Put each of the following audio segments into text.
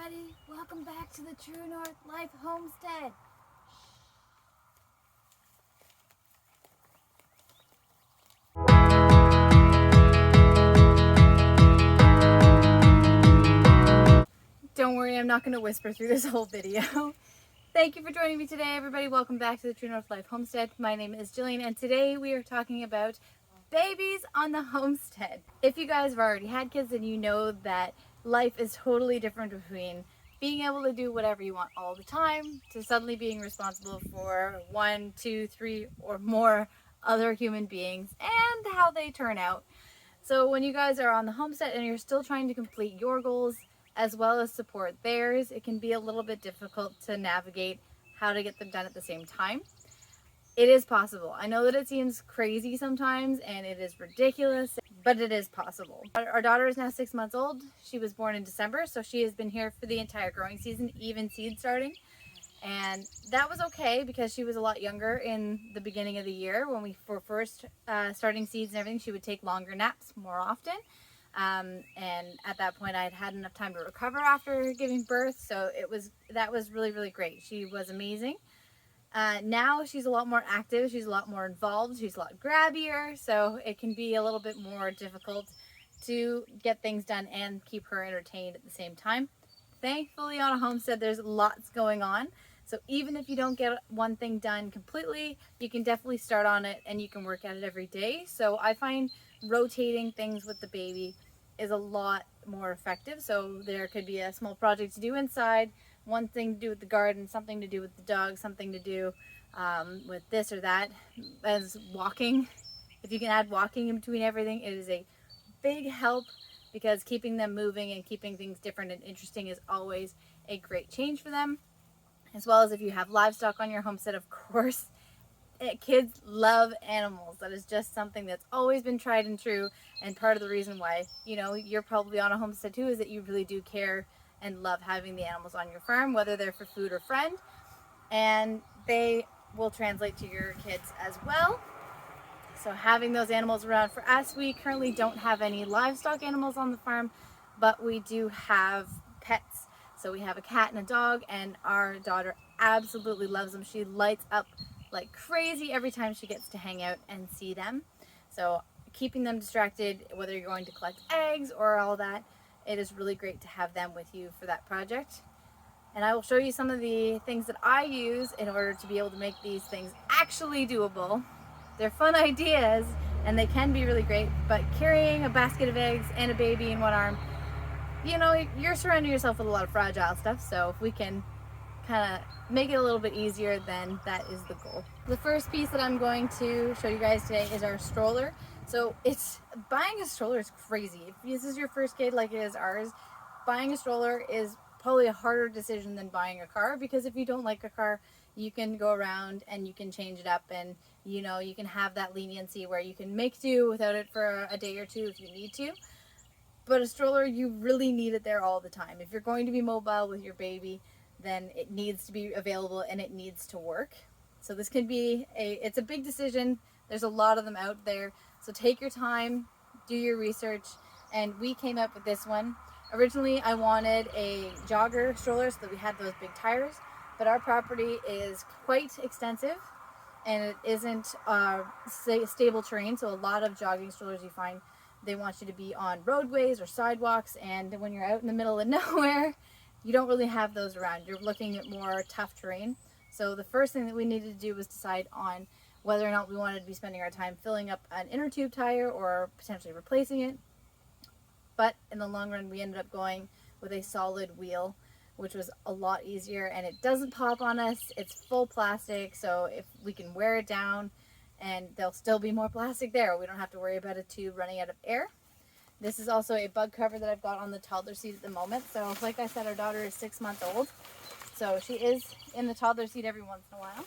everybody. Welcome back to the True North Life Homestead. Don't worry, I'm not going to whisper through this whole video. Thank you for joining me today, everybody. Welcome back to the True North Life Homestead. My name is Jillian, and today we are talking about babies on the homestead. If you guys have already had kids, then you know that life is totally different between being able to do whatever you want all the time to suddenly being responsible for 1, 2, 3 or more other human beings and how they turn out. So when you guys are on the homestead and you're still trying to complete your goals as well as support theirs, it can be a little bit difficult to navigate how to get them done at the same time. It is possible. I know that it seems crazy sometimes and it is ridiculous, but it is possible. Our daughter is now 6 months old. She was born in December, so she has been here for the entire growing season, even seed starting. And that was okay because she was a lot younger in the beginning of the year. When we were first starting seeds and everything, she would take longer naps more often. And at that point I had had enough time to recover after giving birth, so that was really, really great. She was amazing. Now she's a lot more active, she's a lot more involved, she's a lot grabbier, so it can be a little bit more difficult to get things done and keep her entertained at the same time. Thankfully on a homestead there's lots going on, so even if you don't get one thing done completely, you can definitely start on it and you can work at it every day. So I find rotating things with the baby is a lot more effective. So there could be a small project to do inside, one thing to do with the garden, something to do with the dog, something to do with this or that. As walking, if you can add walking in between everything, it is a big help because keeping them moving and keeping things different and interesting is always a great change for them. As well as if you have livestock on your homestead, of course. Kids love animals. That is just something that's always been tried and true, and part of the reason why, you know, you're probably on a homestead too is that you really do care and love having the animals on your farm, whether they're for food or friend, and they will translate to your kids as well. So having those animals around for us, we currently don't have any livestock animals on the farm, but we do have pets. So we have a cat and a dog, and our daughter absolutely loves them. She lights up like crazy every time she gets to hang out and see them. So keeping them distracted, whether you're going to collect eggs or all that, it is really great to have them with you for that project. And I will show you some of the things that I use in order to be able to make these things actually doable. They're fun ideas and they can be really great, but carrying a basket of eggs and a baby in one arm, you know, you're surrounding yourself with a lot of fragile stuff. So if we can kind of make it a little bit easier, then that is the goal. The first piece that I'm going to show you guys today is our stroller. So buying a stroller is crazy. If this is your first kid like it is ours, buying a stroller is probably a harder decision than buying a car, because if you don't like a car, you can go around and you can change it up, and you know, you can have that leniency where you can make do without it for a day or two if you need to. But a stroller, you really need it there all the time. If you're going to be mobile with your baby, then it needs to be available and it needs to work. So this can be it's a big decision. There's a lot of them out there. So take your time, do your research, and we came up with this one. Originally, I wanted a jogger stroller so that we had those big tires, but our property is quite extensive and it isn't stable terrain. So a lot of jogging strollers you find, they want you to be on roadways or sidewalks, and when you're out in the middle of nowhere, you don't really have those around. You're looking at more tough terrain. So the first thing that we needed to do was decide on whether or not we wanted to be spending our time filling up an inner tube tire or potentially replacing it. But in the long run, we ended up going with a solid wheel, which was a lot easier, and it doesn't pop on us. It's full plastic, so if we can wear it down, and there'll still be more plastic there. We don't have to worry about a tube running out of air. This is also a bug cover that I've got on the toddler seat at the moment. So like I said, our daughter is 6 months old. So she is in the toddler seat every once in a while.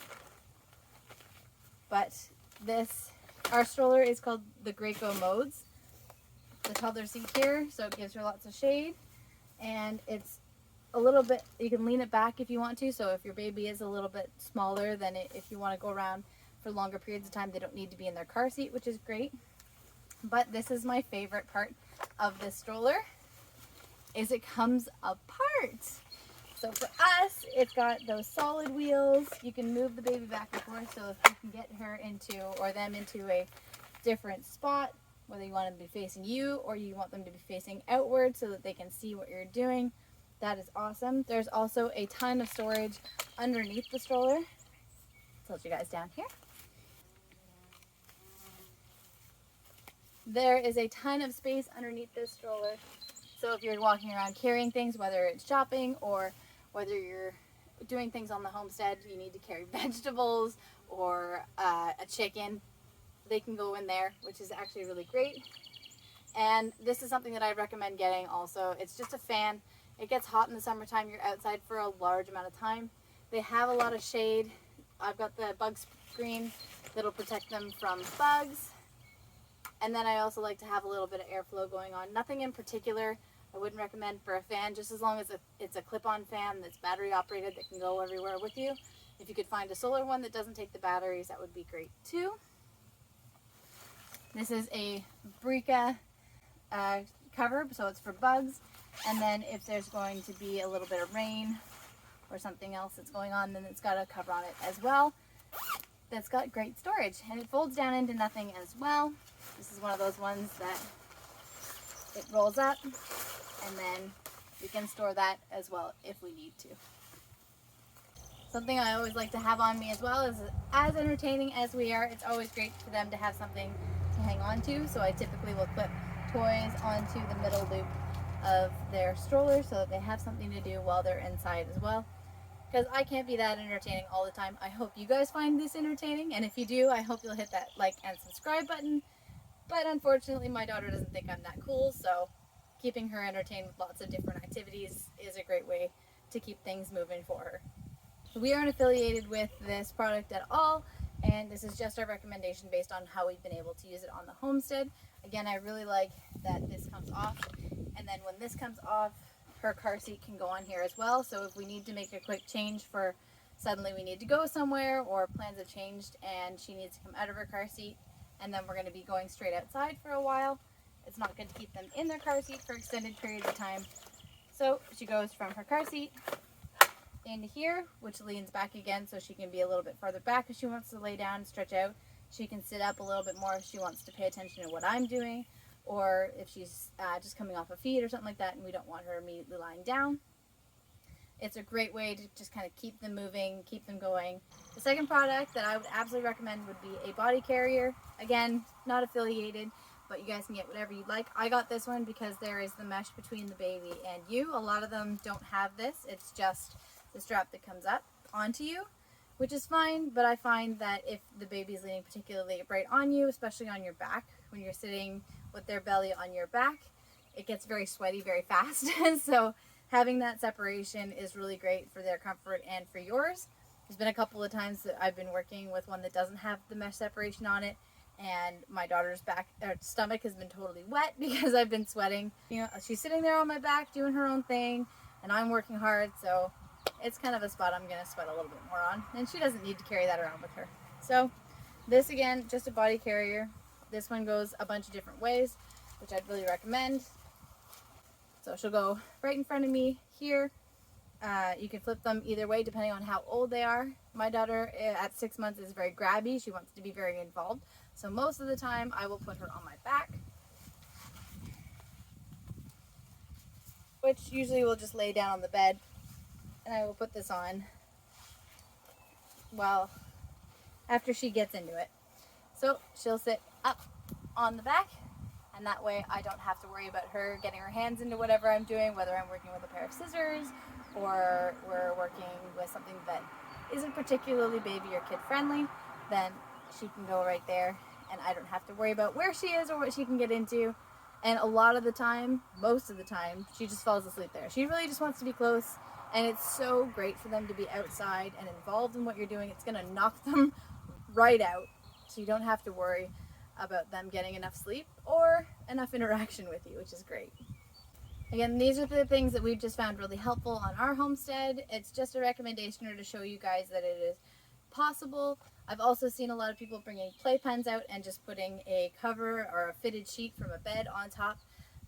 But our stroller is called the Graco Modes. The toddler seat here, so it gives her lots of shade. And it's a little bit, you can lean it back if you want to. So if your baby is a little bit smaller, then if you want to go around for longer periods of time, they don't need to be in their car seat, which is great. But this is my favorite part of this stroller, is it comes apart. So for us, it's got those solid wheels. You can move the baby back and forth, so if you can get her into, or them into a different spot, whether you want them to be facing you or you want them to be facing outward so that they can see what you're doing, that is awesome. There's also a ton of storage underneath the stroller. I'll tilt you guys down here. There is a ton of space underneath this stroller. So if you're walking around carrying things, whether it's shopping or whether you're doing things on the homestead, you need to carry vegetables or a chicken, they can go in there, which is actually really great. And this is something that I recommend getting also. It's just a fan. It gets hot in the summertime. You're outside for a large amount of time. They have a lot of shade. I've got the bug screen that'll protect them from bugs. And then I also like to have a little bit of airflow going on. Nothing in particular I wouldn't recommend for a fan, just as long as it's a clip-on fan that's battery operated that can go everywhere with you. If you could find a solar one that doesn't take the batteries, that would be great too. This is a Brica cover, so it's for bugs. And then if there's going to be a little bit of rain or something else that's going on, then it's got a cover on it as well. That's got great storage, and it folds down into nothing as well. This is one of those ones that it rolls up, and then we can store that as well if we need to. Something I always like to have on me as well is, as entertaining as we are, it's always great for them to have something to hang on to. So I typically will clip toys onto the middle loop of their stroller so that they have something to do while they're inside as well. Because I can't be that entertaining all the time. I hope you guys find this entertaining, and if you do, I hope you'll hit that like and subscribe button. But unfortunately, my daughter doesn't think I'm that cool, so keeping her entertained with lots of different activities is a great way to keep things moving for her. We aren't affiliated with this product at all, and this is just our recommendation based on how we've been able to use it on the homestead. Again, I really like that this comes off, and then when this comes off, her car seat can go on here as well. So if we need to make a quick change for suddenly we need to go somewhere, or plans have changed and she needs to come out of her car seat, and then we're going to be going straight outside for a while, it's not good to keep them in their car seat for extended periods of time. So she goes from her car seat into here, which leans back again so she can be a little bit farther back if she wants to lay down and stretch out. She can sit up a little bit more if she wants to pay attention to what I'm doing, or if she's just coming off a feed or something like that and we don't want her immediately lying down. It's a great way to just kind of keep them moving, keep them going. The second product that I would absolutely recommend would be a body carrier. Again, not affiliated, but you guys can get whatever you'd like. I got this one because there is the mesh between the baby and you. A lot of them don't have this. It's just the strap that comes up onto you, which is fine, but I find that if the baby's leaning particularly right on you, especially on your back, when you're sitting with their belly on your back, it gets very sweaty very fast. So having that separation is really great for their comfort and for yours. There's been a couple of times that I've been working with one that doesn't have the mesh separation on it, and my daughter's stomach has been totally wet because I've been sweating. You know, she's sitting there on my back doing her own thing, and I'm working hard, so it's kind of a spot I'm going to sweat a little bit more on, and she doesn't need to carry that around with her. So this, again, just a body carrier. This one goes a bunch of different ways, which I'd really recommend. So she'll go right in front of me here. You can flip them either way depending on how old they are. My daughter at 6 months is very grabby. She wants to be very involved. So most of the time I will put her on my back, which usually will just lay down on the bed, and I will put this on well after she gets into it. So she'll sit up on the back, and that way I don't have to worry about her getting her hands into whatever I'm doing, whether I'm working with a pair of scissors or we're working with something that isn't particularly baby or kid friendly. Then she can go right there, and I don't have to worry about where she is or what she can get into. And a lot of the time, most of the time, she just falls asleep there. She really just wants to be close, and it's so great for them to be outside and involved in what you're doing. It's going to knock them right out, so you don't have to worry about them getting enough sleep or enough interaction with you, which is great. Again, these are the things that we've just found really helpful on our homestead. It's just a recommendation or to show you guys that it is possible. I've also seen a lot of people bringing playpens out and just putting a cover or a fitted sheet from a bed on top.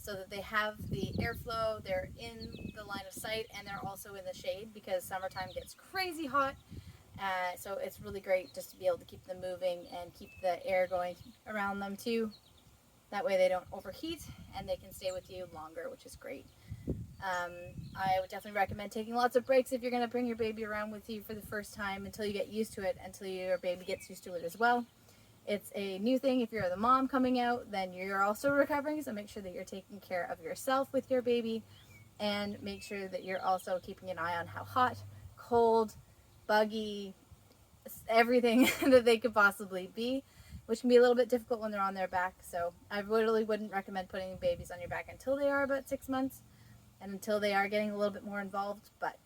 so that they have the airflow, they're in the line of sight, and they're also in the shade because summertime gets crazy hot. So it's really great just to be able to keep them moving and keep the air going around them too. That way they don't overheat and they can stay with you longer, which is great. I would definitely recommend taking lots of breaks if you're going to bring your baby around with you for the first time until you get used to it, until your baby gets used to it as well. It's a new thing. If you're the mom coming out, then you're also recovering, so make sure that you're taking care of yourself with your baby, and make sure that you're also keeping an eye on how hot, cold, buggy, everything that they could possibly be, which can be a little bit difficult when they're on their back. So I really wouldn't recommend putting babies on your back until they are about 6 months and until they are getting a little bit more involved. But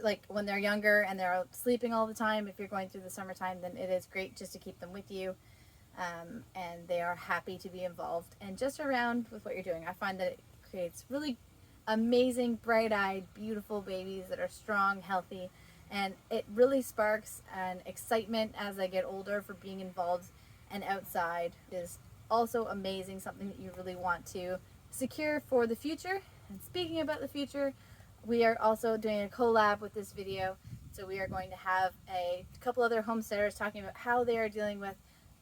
like when they're younger and they're sleeping all the time, if you're going through the summertime, then it is great just to keep them with you, and they are happy to be involved and just around with what you're doing. I find that it creates really amazing, bright-eyed, beautiful babies that are strong, healthy, and it really sparks an excitement as they get older for being involved and outside. It is also amazing, something that you really want to secure for the future. And speaking about the future, we are also doing a collab with this video. So we are going to have a couple other homesteaders talking about how they are dealing with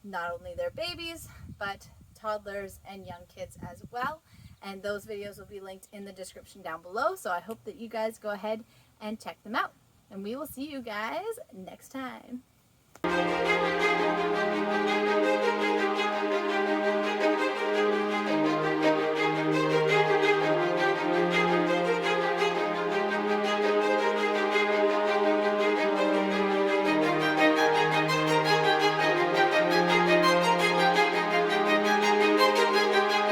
not only their babies, but toddlers and young kids as well. And those videos will be linked in the description down below. So I hope that you guys go ahead and check them out. And we will see you guys next time.